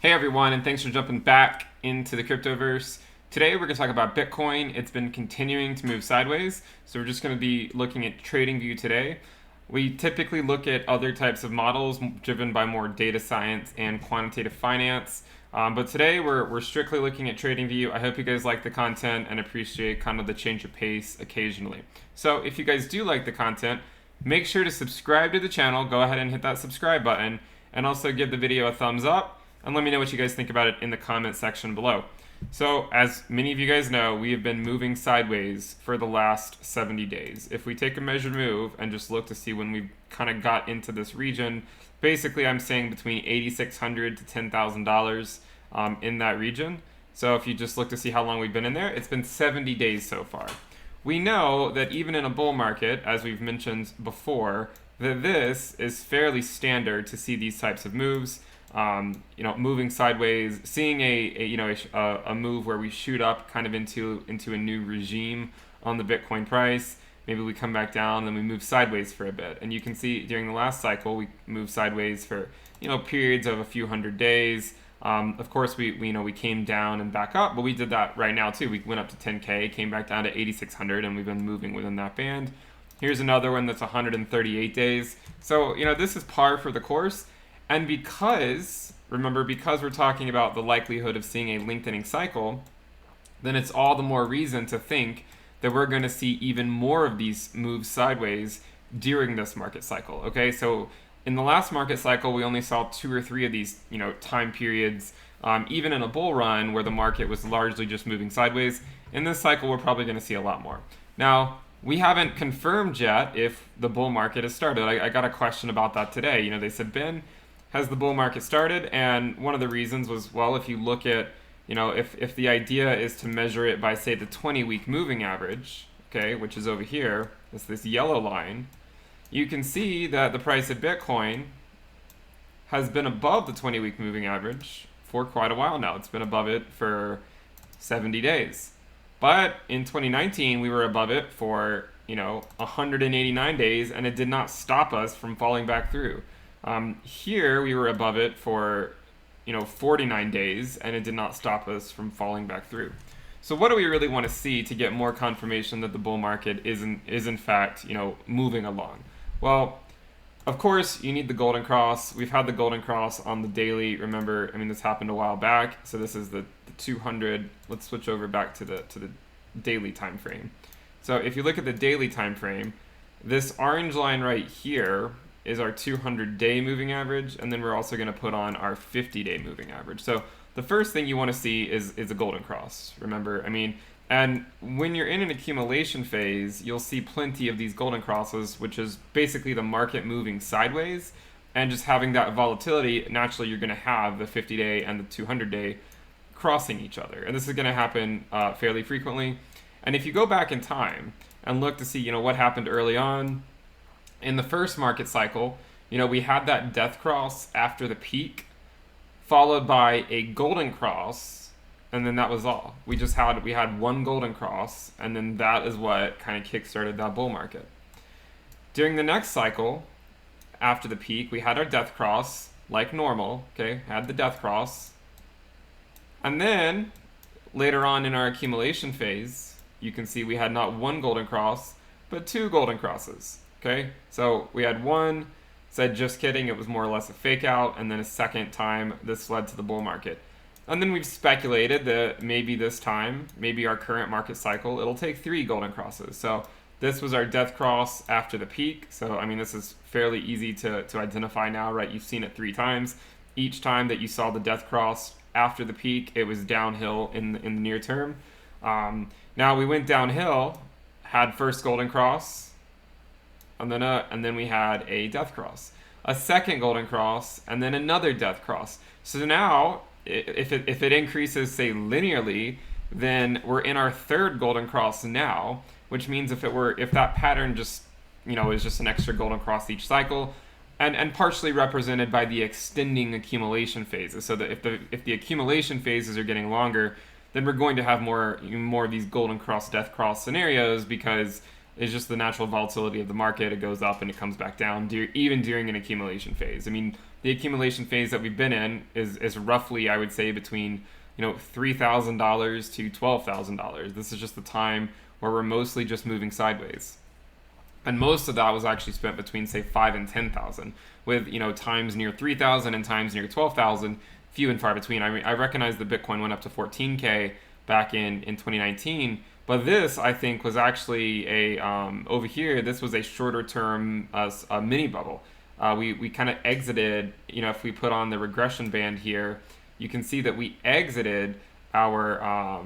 Hey everyone, and thanks for jumping back into the cryptoverse. Today we're going to talk about Bitcoin. It's been continuing to move sideways, so we're just going to be looking at TradingView today. We typically look at other types of models driven by more data science and quantitative finance, but today we're strictly looking at TradingView. I hope you guys like the content and appreciate kind of the change of pace occasionally. So if you guys do like the content, make sure to subscribe to the channel. Go ahead and hit that subscribe button, and also give the video a thumbs up and let me know what you guys think about it in the comment section below. So, as many of you guys know, we have been moving sideways for the last 70 days. If we take a measured move and just look to see when we kind of got into this region, basically I'm saying between $8,600 to $10,000 in that region. So if you just look to see how long we've been in there, it's been 70 days so far. We know that even in a bull market, as we've mentioned before, that this is fairly standard to see these types of moves. Moving sideways, seeing a move where we shoot up kind of into a new regime on the Bitcoin price. Maybe we come back down, then we move sideways for a bit. And you can see during the last cycle, we moved sideways for periods of a few hundred days. Of course, we came down and back up, but we did that right now too. We went up to 10K, came back down to 8,600, and we've been moving within that band. Here's another one that's 138 days. So this is par for the course. And because we're talking about the likelihood of seeing a lengthening cycle, then it's all the more reason to think that we're going to see even more of these moves sideways during this market cycle. Okay, so in the last market cycle, we only saw 2 or 3 of these, time periods, even in a bull run where the market was largely just moving sideways. In this cycle, we're probably going to see a lot more. Now, we haven't confirmed yet if the bull market has started. I got a question about that today. They said, Ben, has the bull market started? And one of the reasons was, well, if you look at, if the idea is to measure it by, say, the 20-week moving average, okay, which is over here, it's this yellow line, you can see that the price of Bitcoin has been above the 20-week moving average for quite a while now. It's been above it for 70 days. But in 2019, we were above it for, 189 days, and it did not stop us from falling back through. Here we were above it for 49 days, and it did not stop us from falling back through. So what do we really want to see to get more confirmation that the bull market is in fact moving along? Well, of course you need the golden cross. We've had the golden cross on the daily. Remember, this happened a while back. So this is the 200. Let's switch over back to the daily time frame. So if you look at the daily time frame, this orange line right here is our 200-day moving average, and then we're also going to put on our 50-day moving average. So the first thing you want to see is a golden cross. Remember, and when you're in an accumulation phase, you'll see plenty of these golden crosses, which is basically the market moving sideways, and just having that volatility. Naturally, you're going to have the 50-day and the 200-day crossing each other, and this is going to happen fairly frequently. And if you go back in time and look to see, what happened early on, in the first market cycle, we had that death cross after the peak, followed by a golden cross, and then that was all. We had one golden cross, and then that is what kind of kickstarted that bull market. During the next cycle, after the peak, we had our death cross, like normal, okay, had the death cross. And then, later on in our accumulation phase, you can see we had not one golden cross, but 2 golden crosses. Okay, so we had one, said just kidding, it was more or less a fake out, and then a second time this led to the bull market. And then we've speculated that maybe this time, maybe our current market cycle, it'll take 3 golden crosses. So this was our death cross after the peak. So this is fairly easy to identify now, right? You've seen it 3 times. Each time that you saw the death cross after the peak, it was downhill in the near term. Now we went downhill, had first golden cross, and then we had a death cross, a second golden cross, and then another death cross. So now, if it increases, say, linearly, then we're in our 3rd golden cross now, which means if that pattern just is just an extra golden cross each cycle, and partially represented by the extending accumulation phases, so that if the accumulation phases are getting longer, then we're going to have more of these golden cross, death cross scenarios, because it's just the natural volatility of the market. It goes up and it comes back down, even during an accumulation phase. the accumulation phase that we've been in is roughly, I would say, between $3,000 to $12,000. This is just the time where we're mostly just moving sideways. And most of that was actually spent between, say, 5 and 10,000, with times near 3,000 and times near 12,000 few and far between. I mean, I recognize that Bitcoin went up to 14K back in 2019, but this, I think, was actually over here, this was a shorter term a mini bubble. We kind of exited, if we put on the regression band here, you can see that we exited our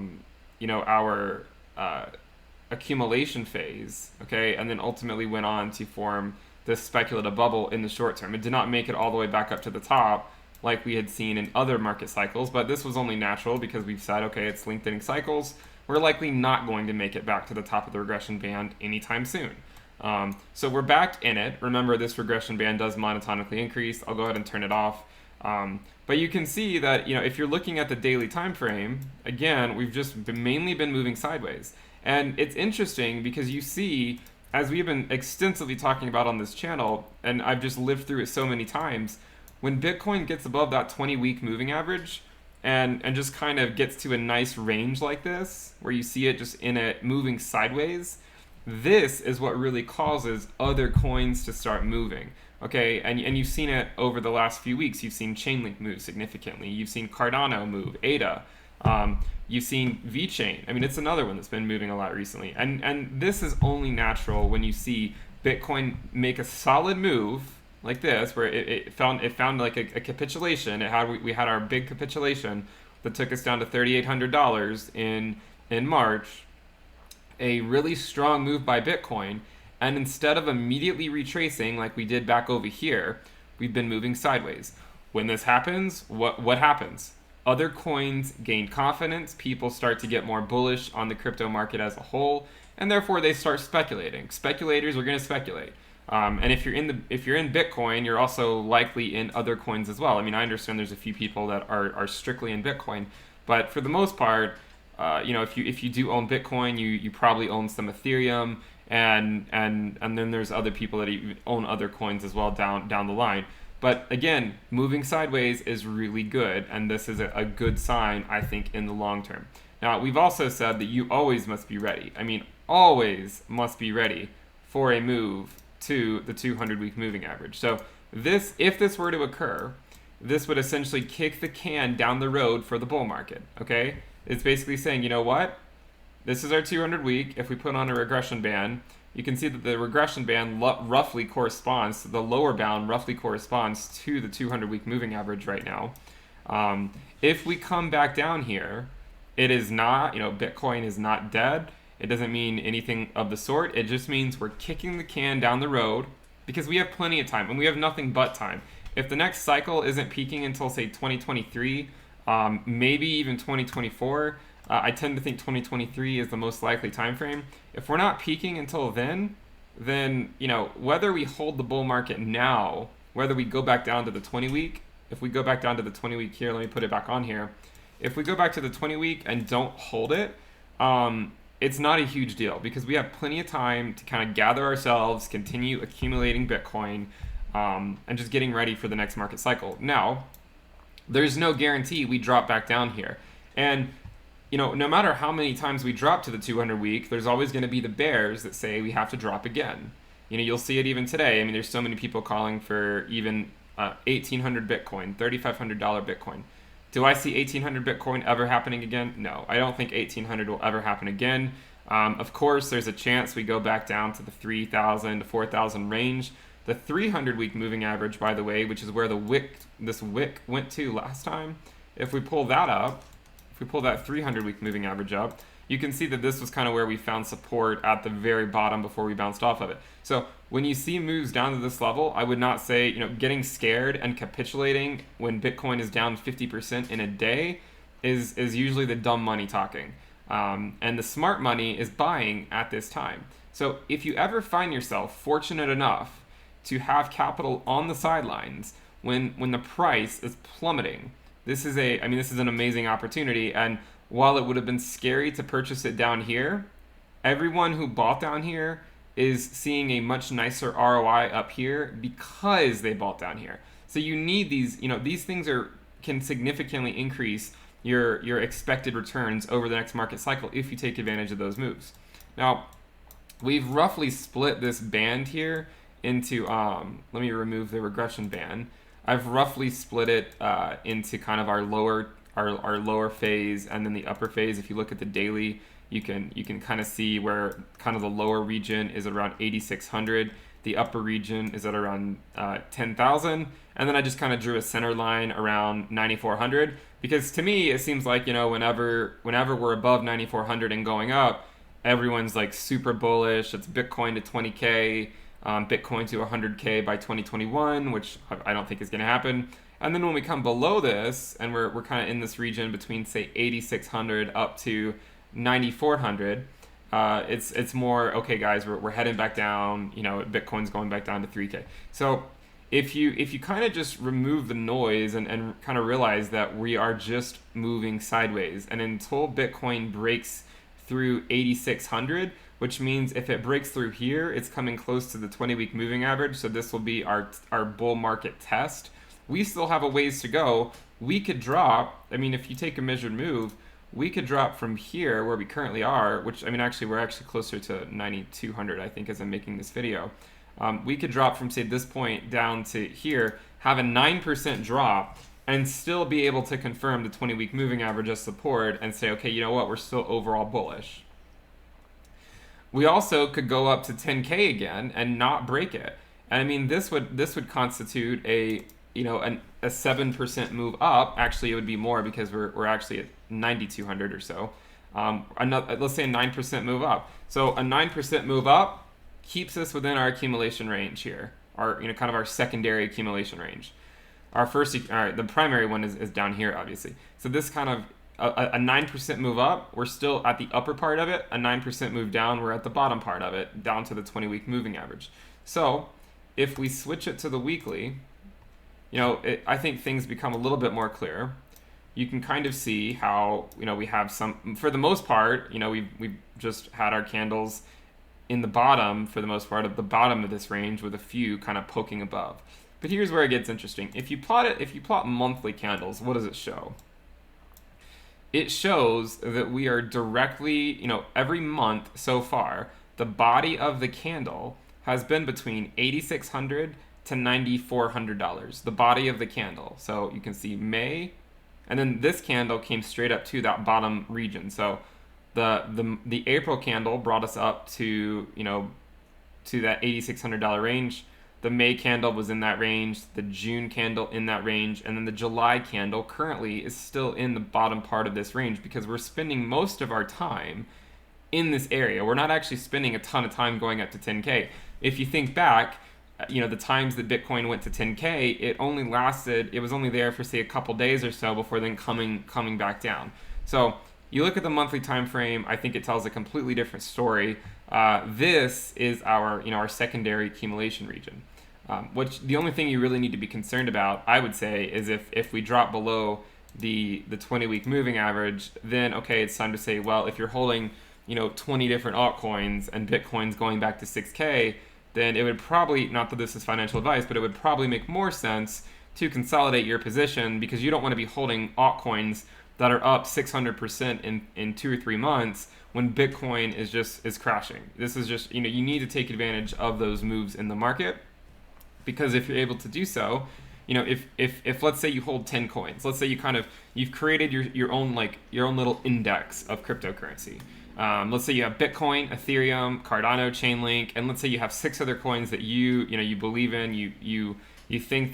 accumulation phase, okay, and then ultimately went on to form this speculative bubble in the short term. It did not make it all the way back up to the top like we had seen in other market cycles, but this was only natural because we've said, okay, it's lengthening cycles. We're likely not going to make it back to the top of the regression band anytime soon. So we're back in it. Remember, this regression band does monotonically increase. I'll go ahead and turn it off. But you can see that if you're looking at the daily time frame, again, we've just mainly been moving sideways. And it's interesting because you see, as we've been extensively talking about on this channel, and I've just lived through it so many times, when Bitcoin gets above that 20-week moving average and just kind of gets to a nice range like this, where you see it just in it moving sideways, this is what really causes other coins to start moving. Okay, and you've seen it over the last few weeks. You've seen Chainlink move significantly. You've seen Cardano move, ADA. You've seen VeChain. I mean, it's another one that's been moving a lot recently. And this is only natural when you see Bitcoin make a solid move like this, where it found like a capitulation. We had our big capitulation that took us down to $3,800 in March. A really strong move by Bitcoin. And instead of immediately retracing like we did back over here, we've been moving sideways. When this happens, what happens? Other coins gain confidence, people start to get more bullish on the crypto market as a whole, and therefore they start speculating. Speculators are going to speculate. And if you're in Bitcoin, you're also likely in other coins as well. I mean, I understand there's a few people that are strictly in Bitcoin, but for the most part, if you do own Bitcoin, you probably own some Ethereum, and then there's other people that even own other coins as well down the line. But again, moving sideways is really good, and this is a good sign, I think, in the long term. Now, we've also said that you always must be ready. I mean, always must be ready for a move to the 200-week moving average. So if this were to occur, this would essentially kick the can down the road for the bull market, okay? It's basically saying, you know what? This is our 200-week. If we put on a regression band, you can see that the regression band roughly corresponds, the lower bound roughly corresponds to the 200-week moving average right now. If we come back down here, it is not, Bitcoin is not dead. It doesn't mean anything of the sort. It just means we're kicking the can down the road because we have plenty of time, and we have nothing but time. If the next cycle isn't peaking until, say, 2023, maybe even 2024, I tend to think 2023 is the most likely time frame. If we're not peaking until then whether we hold the bull market now, whether we go back down to the 20-week, if we go back down to the 20-week here, let me put it back on here. If we go back to the 20-week and don't hold it, it's not a huge deal because we have plenty of time to kind of gather ourselves, continue accumulating Bitcoin, and just getting ready for the next market cycle. Now, there's no guarantee we drop back down here. And no matter how many times we drop to the 200-week, there's always going to be the bears that say we have to drop again. You'll see it even today. I mean, there's so many people calling for even 1,800 Bitcoin, $3,500 Bitcoin. Do I see 1,800 Bitcoin ever happening again? No, I don't think 1,800 will ever happen again. Of course, there's a chance we go back down to the 3,000 to 4,000 range. The 300-week moving average, by the way, which is where this wick went to last time, if we pull that up, if we pull that 300-week moving average up, you can see that this was kind of where we found support at the very bottom before we bounced off of it. So when you see moves down to this level, I would not say, getting scared and capitulating when Bitcoin is down 50% in a day is usually the dumb money talking. And the smart money is buying at this time. So if you ever find yourself fortunate enough to have capital on the sidelines when the price is plummeting, this is an amazing opportunity. And while it would have been scary to purchase it down here, everyone who bought down here is seeing a much nicer ROI up here because they bought down here. So you need these, these things can significantly increase your expected returns over the next market cycle if you take advantage of those moves. Now, we've roughly split this band here into, let me remove the regression band. I've roughly split it into kind of our lower phase and then the upper phase. If you look at the daily, you can kind of see where kind of the lower region is at around 8,600. The upper region is at around 10,000. And then I just kind of drew a center line around 9,400, because to me, it seems like, whenever we're above 9,400 and going up, everyone's like super bullish. It's Bitcoin to 20K, Bitcoin to 100K by 2021, which I don't think is going to happen. And then when we come below this, and we're kind of in this region between, say, 8,600 up to 9,400, it's more, okay, guys, we're heading back down. Bitcoin's going back down to 3K. So if you kind of just remove the noise and kind of realize that we are just moving sideways, and until Bitcoin breaks through 8,600, which means if it breaks through here, it's coming close to the 20-week moving average. So this will be our bull market test. We still have a ways to go. We could drop, if you take a measured move, we could drop from here where we currently are, which, actually, we're actually closer to 9,200, I think, as I'm making this video. We could drop from, say, this point down to here, have a 9% drop, and still be able to confirm the 20-week moving average as support and say, okay, you know what, we're still overall bullish. We also could go up to 10K again and not break it. And this would constitute a 7% move up. Actually, it would be more, because we're actually at 9,200 or so. Let's say a 9% move up. So a 9% move up keeps us within our accumulation range here, our kind of our secondary accumulation range. Our first, the primary one is down here, obviously. So this kind of a 9% move up, we're still at the upper part of it. A 9% move down, we're at the bottom part of it, down to the 20-week moving average. So if we switch it to the weekly, I think things become a little bit more clear. You can kind of see how, we have some, for the most part, we've just had our candles in the bottom, for the most part, of the bottom of this range, with a few kind of poking above. But here's where it gets interesting. If you plot monthly candles, what does it show? It shows that we are directly, every month so far, the body of the candle has been between $8,600 to $9,400, the body of the candle. So you can see May, and then this candle came straight up to that bottom region. So the April candle brought us up to, to that $8,600 range. The May candle was in that range, the June candle in that range, and then the July candle currently is still in the bottom part of this range, because we're spending most of our time in this area. We're not actually spending a ton of time going up to 10K. If you think back, the times that Bitcoin went to 10K, it was only there for, say, a couple days or so before then coming back down. So you look at the monthly time frame, I think it tells a completely different story. This is our secondary accumulation region. Which the only thing you really need to be concerned about, I would say, is if we drop below the 20-week moving average, then okay, it's time to say, well, if you're holding 20 different altcoins and Bitcoin's going back to 6K, then it would probably, not that this is financial advice, but it would probably make more sense to consolidate your position, because you don't want to be holding altcoins that are up 600% in 2 or 3 months when Bitcoin is crashing. This is just, you need to take advantage of those moves in the market. Because if you're able to do so, if let's say you hold 10 coins, let's say you've created your own little index of cryptocurrency. Let's say you have Bitcoin, Ethereum, Cardano, Chainlink, and let's say you have 6 other coins that you believe in. You think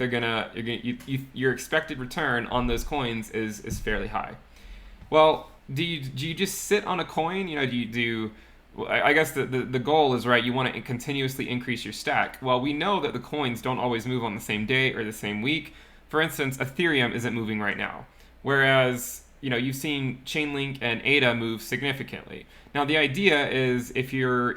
your expected return on those coins is fairly high. Well, do you just sit on a coin? I guess the goal is, right, you want to continuously increase your stack. Well, we know that the coins don't always move on the same day or the same week. For instance, Ethereum isn't moving right now, whereas you've seen Chainlink and ADA move significantly. Now, the idea is if your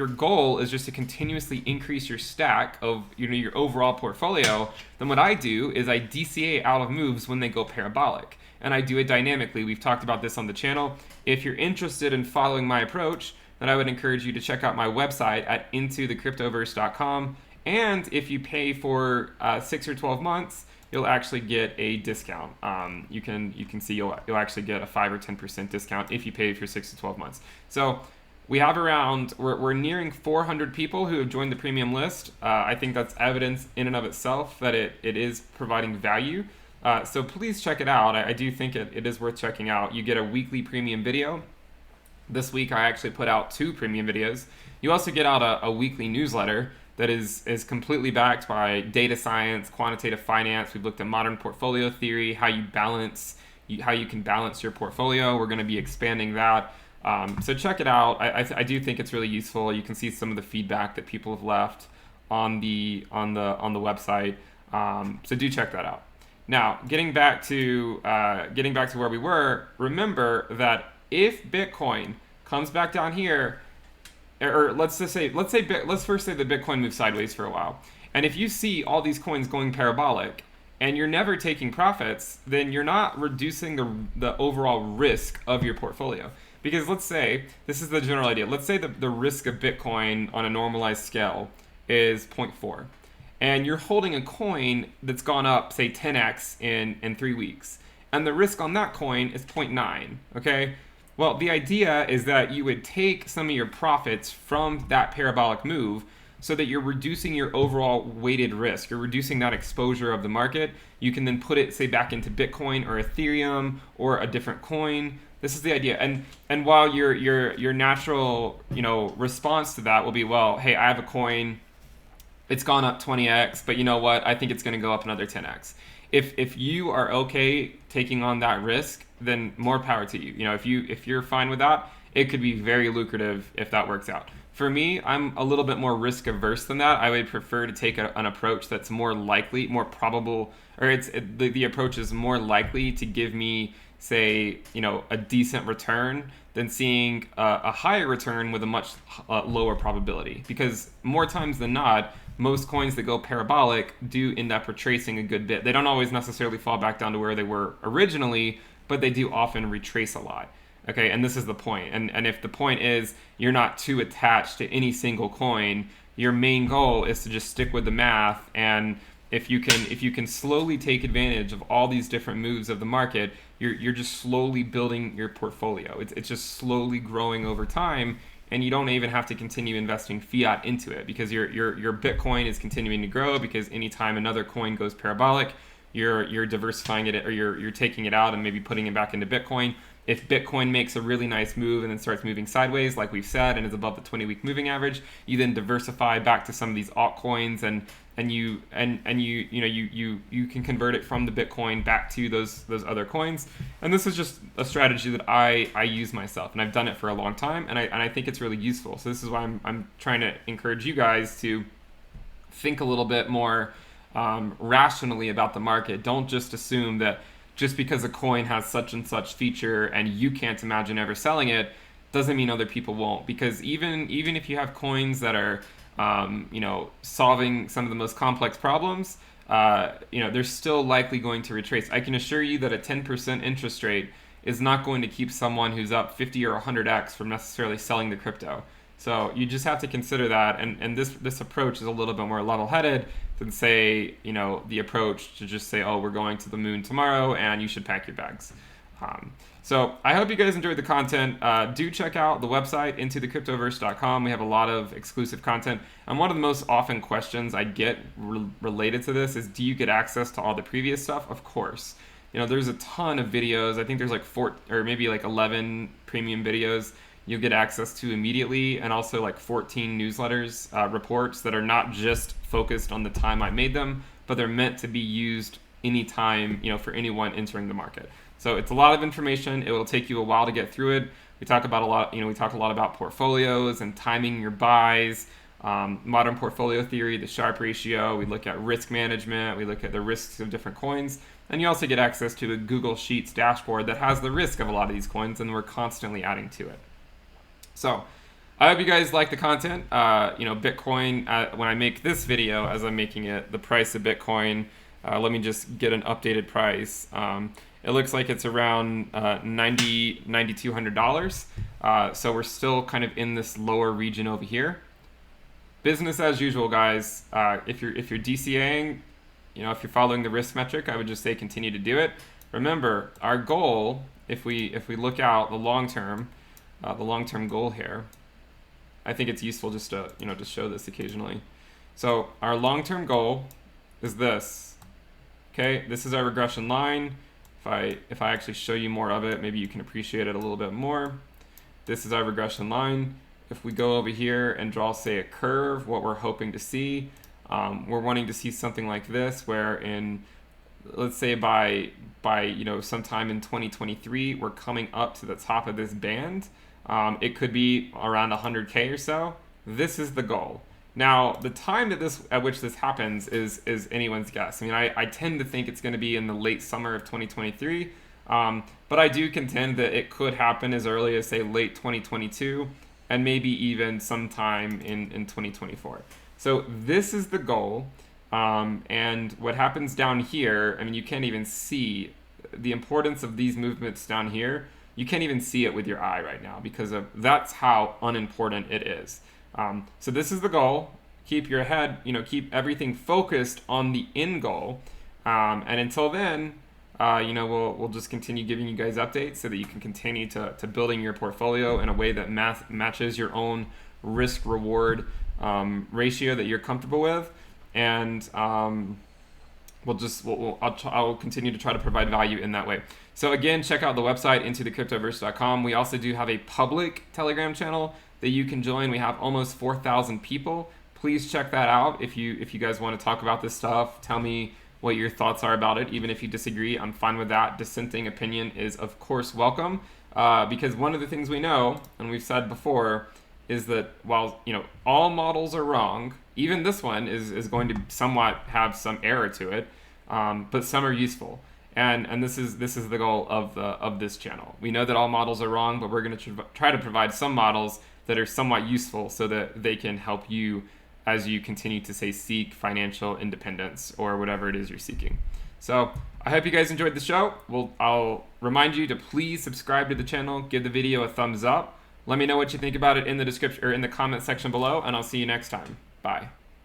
goal is just to continuously increase your stack of your overall portfolio, then what I do is I DCA out of moves when they go parabolic, and I do it dynamically. We've talked about this on the channel. If you're interested in following my approach, then I would encourage you to check out my website at intothecryptoverse.com And if you pay for 6 or 12 months, you'll actually get a discount. You can see you'll actually get a 5 or 10% discount if you pay for 6 to 12 months. So we have we're nearing 400 people who have joined the premium list. I think that's evidence in and of itself that it is providing value. So please check it out. I do think it is worth checking out. You get a weekly premium video. This week I actually put out 2 premium videos. You also get out a weekly newsletter that is completely backed by data science, quantitative finance. We've looked at modern portfolio theory, how you can balance your portfolio. We're going to be expanding that. So check it out. I do think it's really useful. You can see some of the feedback that people have left on the website. So do check that out. Now, getting back to where we were, remember that if Bitcoin comes back down here, or let's first say that Bitcoin moves sideways for a while, and if you see all these coins going parabolic and you're never taking profits, then you're not reducing the overall risk of your portfolio. Because let's say, this is the general idea, let's say the risk of Bitcoin on a normalized scale is 0.4, and you're holding a coin that's gone up, say 10x in 3 weeks, and the risk on that coin is 0.9, okay? Well, the idea is that you would take some of your profits from that parabolic move so that you're reducing your overall weighted risk. You're reducing that exposure of the market. You can then put it, say, back into Bitcoin or Ethereum or a different coin. This is the idea. And while your natural, response to that will be, well, hey, I have a coin, it's gone up 20x, but you know what? I think it's going to go up another 10x. If you are okay taking on that risk, then more power to you. If you're fine with that, it could be very lucrative if that works out. For me, I'm a little bit more risk averse than that. I would prefer to take an approach that's more likely, more probable, or the approach is more likely to give me, say, a decent return than seeing a higher return with a much lower probability. Because more times than not, most coins that go parabolic do end up retracing a good bit. They don't always necessarily fall back down to where they were originally, but they do often retrace a lot. Okay, and this is the point. And if the point is you're not too attached to any single coin, your main goal is to just stick with the math. And if you can slowly take advantage of all these different moves of the market, you're just slowly building your portfolio. It's just slowly growing over time, and you don't even have to continue investing fiat into it because your Bitcoin is continuing to grow, because anytime another coin goes parabolic, you're diversifying it, or you're taking it out and maybe putting it back into Bitcoin. If Bitcoin makes a really nice move and then starts moving sideways, like we've said, and is above the 20-week moving average, you then diversify back to some of these altcoins, and you can convert it from the Bitcoin back to those other coins. And this is just a strategy that I use myself, and I've done it for a long time, and I think it's really useful. So this is why I'm trying to encourage you guys to think a little bit more rationally about the market. Don't just assume that just because a coin has such and such feature and you can't imagine ever selling it, doesn't mean other people won't. Because even if you have coins that are solving some of the most complex problems, they're still likely going to retrace. I can assure you that a 10% interest rate is not going to keep someone who's up 50 or 100x from necessarily selling the crypto. So you just have to consider that, and this approach is a little bit more level-headed than, say, the approach to just say, oh, we're going to the moon tomorrow and you should pack your bags. So I hope you guys enjoyed the content. Do check out the website, intothecryptoverse.com. We have a lot of exclusive content. And one of the most often questions I get related to this is, do you get access to all the previous stuff? Of course. There's a ton of videos. I think there's like 4 or maybe like 11 premium videos you'll get access to immediately, and also like 14 newsletters, reports that are not just focused on the time I made them, but they're meant to be used anytime, for anyone entering the market. So it's a lot of information. It will take you a while to get through it. We talk a lot about portfolios and timing your buys, modern portfolio theory, the Sharpe ratio. We look at risk management. We look at the risks of different coins. And you also get access to a Google Sheets dashboard that has the risk of a lot of these coins, and we're constantly adding to it. So I hope you guys like the content. Bitcoin, when I make this video, as I'm making it, the price of Bitcoin, let me just get an updated price. It looks like it's around $9,200. So we're still kind of in this lower region over here. business as usual, guys. If you're DCAing, if you're following the risk metric, I would just say continue to do it. Remember, our goal, if we look out the long term goal here, I think it's useful just to just show this occasionally. So our long-term goal is this. Okay, this is our regression line. If I actually show you more of it, maybe you can appreciate it a little bit more. This is our regression line. If we go over here and draw, say, a curve, what we're hoping to see, we're wanting to see something like this, where let's say by sometime in 2023, we're coming up to the top of this band. It could be around 100K or so. This is the goal. Now, the time at which this happens is anyone's guess. I mean, I tend to think it's going to be in the late summer of 2023, but I do contend that it could happen as early as, say, late 2022, and maybe even sometime in 2024. So this is the goal, and what happens down here, I mean, you can't even see the importance of these movements down here. You can't even see it with your eye right now because that's how unimportant it is. So this is the goal. Keep your head, keep everything focused on the end goal. And until then, we'll just continue giving you guys updates so that you can continue to building your portfolio in a way that matches your own risk-reward ratio that you're comfortable with. And I'll continue to try to provide value in that way. So again, check out the website, intothecryptoverse.com. We also do have a public Telegram channel that you can join. We have almost 4,000 people. Please check that out if you guys want to talk about this stuff. Tell me what your thoughts are about it. Even if you disagree, I'm fine with that. Dissenting opinion is, of course, welcome, because one of the things we know, and we've said before, is that while all models are wrong, even this one is going to somewhat have some error to it, but some are useful. And this is the goal of this channel. We know that all models are wrong, but we're going to try to provide some models that are somewhat useful so that they can help you as you continue to, say, seek financial independence or whatever it is you're seeking. So I hope you guys enjoyed the show. I'll remind you to please subscribe to the channel, give the video a thumbs up. Let me know what you think about it in the description or in the comment section below, and I'll see you next time. Bye.